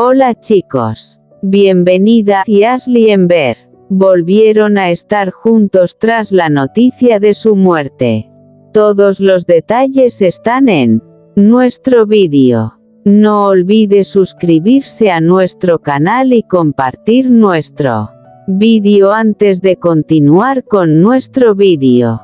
Hola chicos. Bienvenida y Ashley Enver. Volvieron a estar juntos tras la noticia de su muerte. Todos los detalles están en nuestro vídeo. No olvide suscribirse a nuestro canal y compartir nuestro vídeo antes de continuar con nuestro vídeo.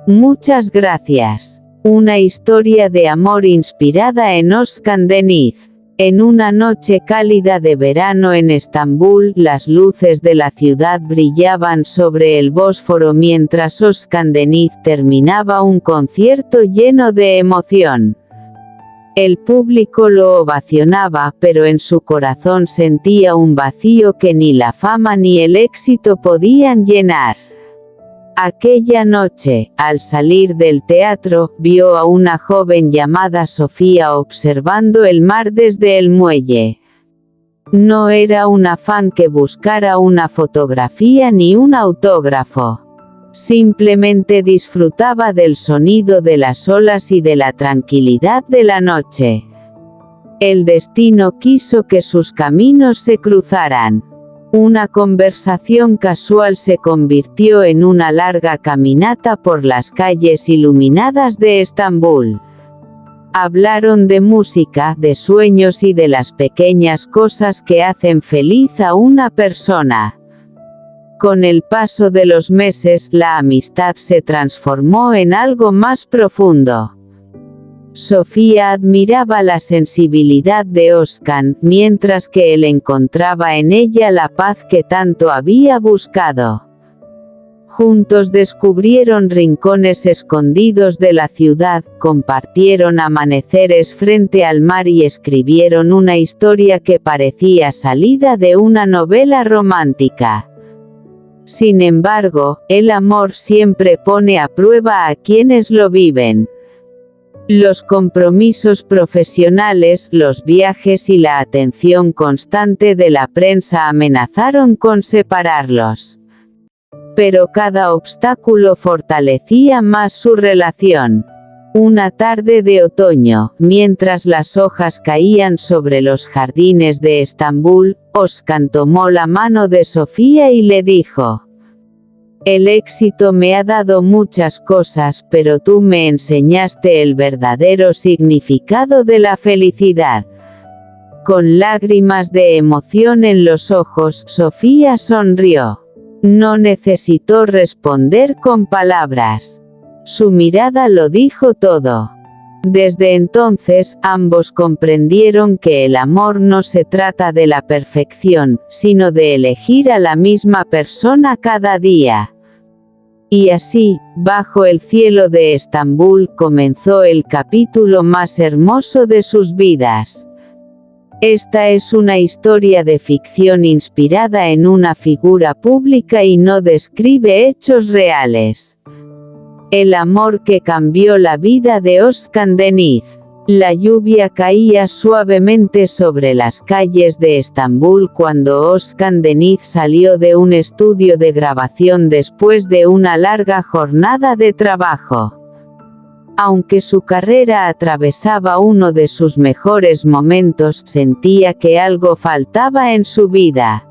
Muchas gracias. Una historia de amor inspirada en Özkan Deniz. En una noche cálida de verano en Estambul, las luces de la ciudad brillaban sobre el Bósforo mientras Özkan Deniz terminaba un concierto lleno de emoción. El público lo ovacionaba, pero en su corazón sentía un vacío que ni la fama ni el éxito podían llenar. Aquella noche, al salir del teatro, vio a una joven llamada Sofía observando el mar desde el muelle. No era una fan que buscara una fotografía ni un autógrafo. Simplemente disfrutaba del sonido de las olas y de la tranquilidad de la noche. El destino quiso que sus caminos se cruzaran. Una conversación casual se convirtió en una larga caminata por las calles iluminadas de Estambul. Hablaron de música, de sueños y de las pequeñas cosas que hacen feliz a una persona. Con el paso de los meses, la amistad se transformó en algo más profundo. Sofía admiraba la sensibilidad de Özkan, mientras que él encontraba en ella la paz que tanto había buscado. Juntos descubrieron rincones escondidos de la ciudad, compartieron amaneceres frente al mar y escribieron una historia que parecía salida de una novela romántica. Sin embargo, el amor siempre pone a prueba a quienes lo viven. Los compromisos profesionales, los viajes y la atención constante de la prensa amenazaron con separarlos. Pero cada obstáculo fortalecía más su relación. Una tarde de otoño, mientras las hojas caían sobre los jardines de Estambul, Özkan tomó la mano de Sofía y le dijo: «El éxito me ha dado muchas cosas, pero tú me enseñaste el verdadero significado de la felicidad». Con lágrimas de emoción en los ojos, Sofía sonrió. No necesitó responder con palabras. Su mirada lo dijo todo. Desde entonces, ambos comprendieron que el amor no se trata de la perfección, sino de elegir a la misma persona cada día. Y así, bajo el cielo de Estambul comenzó el capítulo más hermoso de sus vidas. Esta es una historia de ficción inspirada en una figura pública y no describe hechos reales. El amor que cambió la vida de Özkan Deniz. La lluvia caía suavemente sobre las calles de Estambul cuando Özkan Deniz salió de un estudio de grabación después de una larga jornada de trabajo. Aunque su carrera atravesaba uno de sus mejores momentos, sentía que algo faltaba en su vida.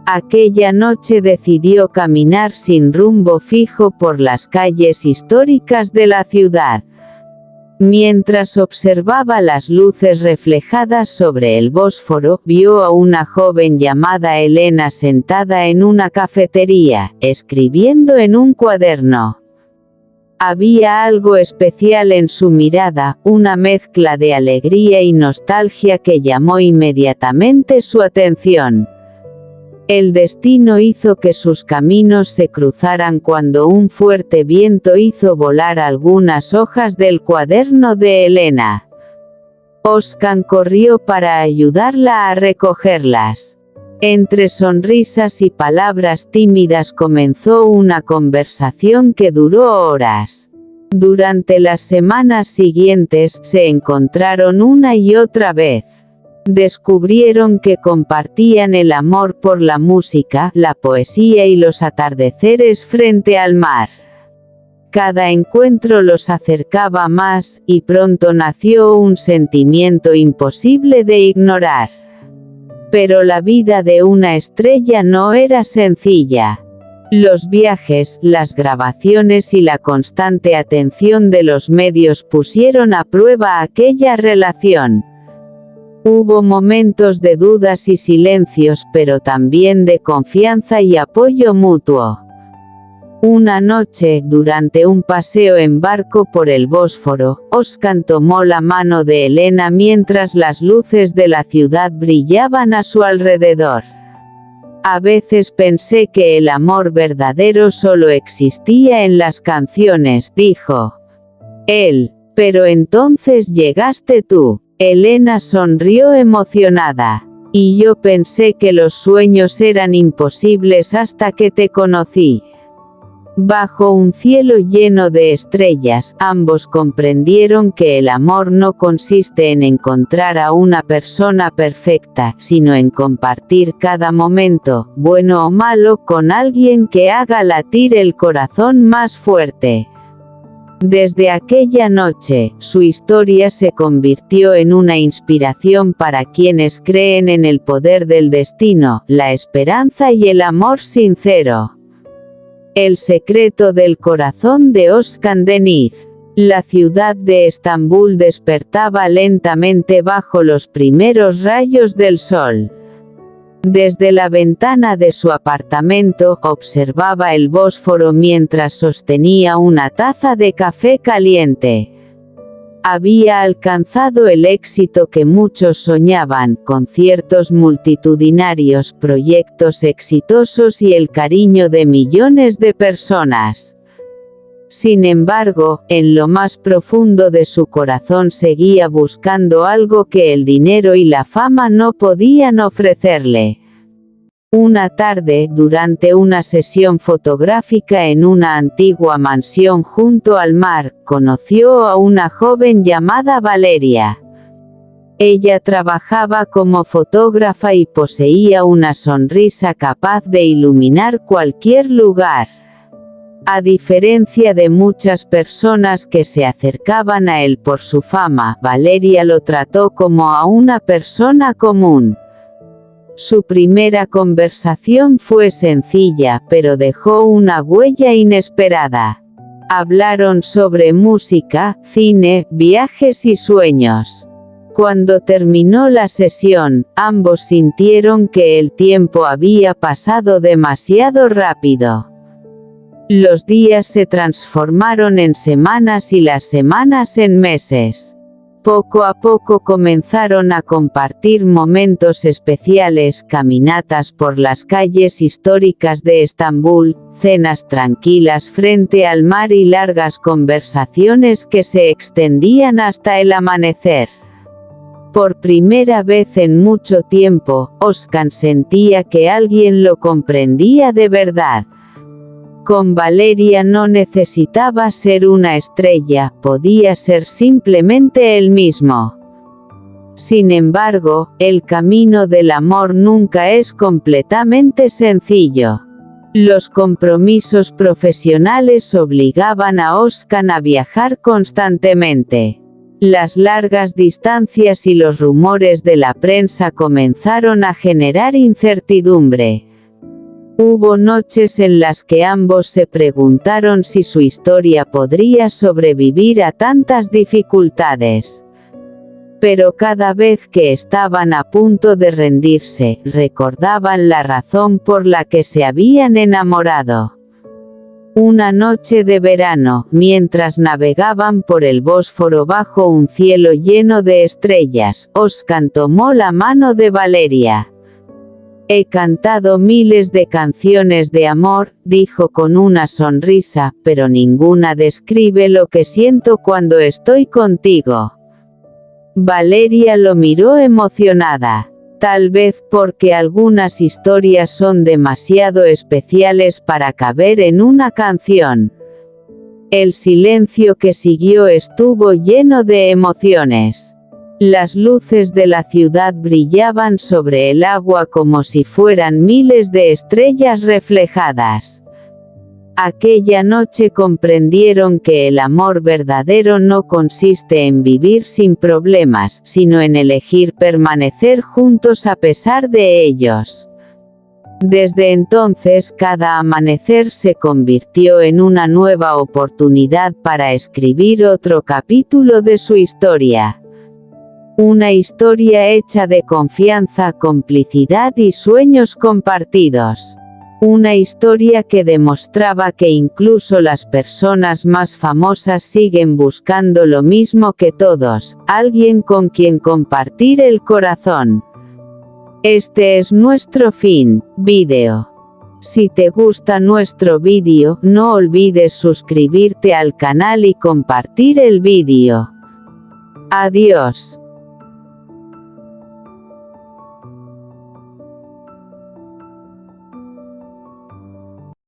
Aquella noche decidió caminar sin rumbo fijo por las calles históricas de la ciudad. Mientras observaba las luces reflejadas sobre el Bósforo, vio a una joven llamada Elena sentada en una cafetería, escribiendo en un cuaderno. Había algo especial en su mirada, una mezcla de alegría y nostalgia que llamó inmediatamente su atención. El destino hizo que sus caminos se cruzaran cuando un fuerte viento hizo volar algunas hojas del cuaderno de Elena. Özkan corrió para ayudarla a recogerlas. Entre sonrisas y palabras tímidas comenzó una conversación que duró horas. Durante las semanas siguientes se encontraron una y otra vez. Descubrieron que compartían el amor por la música, la poesía y los atardeceres frente al mar. Cada encuentro los acercaba más, y pronto nació un sentimiento imposible de ignorar. Pero la vida de una estrella no era sencilla. Los viajes, las grabaciones y la constante atención de los medios pusieron a prueba aquella relación. Hubo momentos de dudas y silencios, pero también de confianza y apoyo mutuo. Una noche, durante un paseo en barco por el Bósforo, Özkan tomó la mano de Elena mientras las luces de la ciudad brillaban a su alrededor. A veces pensé que el amor verdadero solo existía en las canciones, dijo él. Pero entonces llegaste tú. Elena sonrió emocionada. Y yo pensé que los sueños eran imposibles hasta que te conocí. Bajo un cielo lleno de estrellas, ambos comprendieron que el amor no consiste en encontrar a una persona perfecta, sino en compartir cada momento, bueno o malo, con alguien que haga latir el corazón más fuerte. Desde aquella noche, su historia se convirtió en una inspiración para quienes creen en el poder del destino, la esperanza y el amor sincero. El secreto del corazón de Özkan Deniz. La ciudad de Estambul despertaba lentamente bajo los primeros rayos del sol. Desde la ventana de su apartamento, observaba el Bósforo mientras sostenía una taza de café caliente. Había alcanzado el éxito que muchos soñaban: conciertos multitudinarios, proyectos exitosos y el cariño de millones de personas. Sin embargo, en lo más profundo de su corazón seguía buscando algo que el dinero y la fama no podían ofrecerle. Una tarde, durante una sesión fotográfica en una antigua mansión junto al mar, conoció a una joven llamada Valeria. Ella trabajaba como fotógrafa y poseía una sonrisa capaz de iluminar cualquier lugar. A diferencia de muchas personas que se acercaban a él por su fama, Valeria lo trató como a una persona común. Su primera conversación fue sencilla, pero dejó una huella inesperada. Hablaron sobre música, cine, viajes y sueños. Cuando terminó la sesión, ambos sintieron que el tiempo había pasado demasiado rápido. Los días se transformaron en semanas y las semanas en meses. Poco a poco comenzaron a compartir momentos especiales, caminatas por las calles históricas de Estambul, cenas tranquilas frente al mar y largas conversaciones que se extendían hasta el amanecer. Por primera vez en mucho tiempo, Özkan sentía que alguien lo comprendía de verdad. Con Valeria no necesitaba ser una estrella, podía ser simplemente él mismo. Sin embargo, el camino del amor nunca es completamente sencillo. Los compromisos profesionales obligaban a Özkan a viajar constantemente. Las largas distancias y los rumores de la prensa comenzaron a generar incertidumbre. Hubo noches en las que ambos se preguntaron si su historia podría sobrevivir a tantas dificultades. Pero cada vez que estaban a punto de rendirse, recordaban la razón por la que se habían enamorado. Una noche de verano, mientras navegaban por el Bósforo bajo un cielo lleno de estrellas, Özkan tomó la mano de Valeria. He cantado miles de canciones de amor, dijo con una sonrisa, pero ninguna describe lo que siento cuando estoy contigo. Valeria lo miró emocionada. Tal vez porque algunas historias son demasiado especiales para caber en una canción. El silencio que siguió estuvo lleno de emociones. Las luces de la ciudad brillaban sobre el agua como si fueran miles de estrellas reflejadas. Aquella noche comprendieron que el amor verdadero no consiste en vivir sin problemas, sino en elegir permanecer juntos a pesar de ellos. Desde entonces cada amanecer se convirtió en una nueva oportunidad para escribir otro capítulo de su historia. Una historia hecha de confianza, complicidad y sueños compartidos. Una historia que demostraba que incluso las personas más famosas siguen buscando lo mismo que todos, alguien con quien compartir el corazón. Este es nuestro fin, vídeo. Si te gusta nuestro vídeo, no olvides suscribirte al canal y compartir el vídeo. Adiós.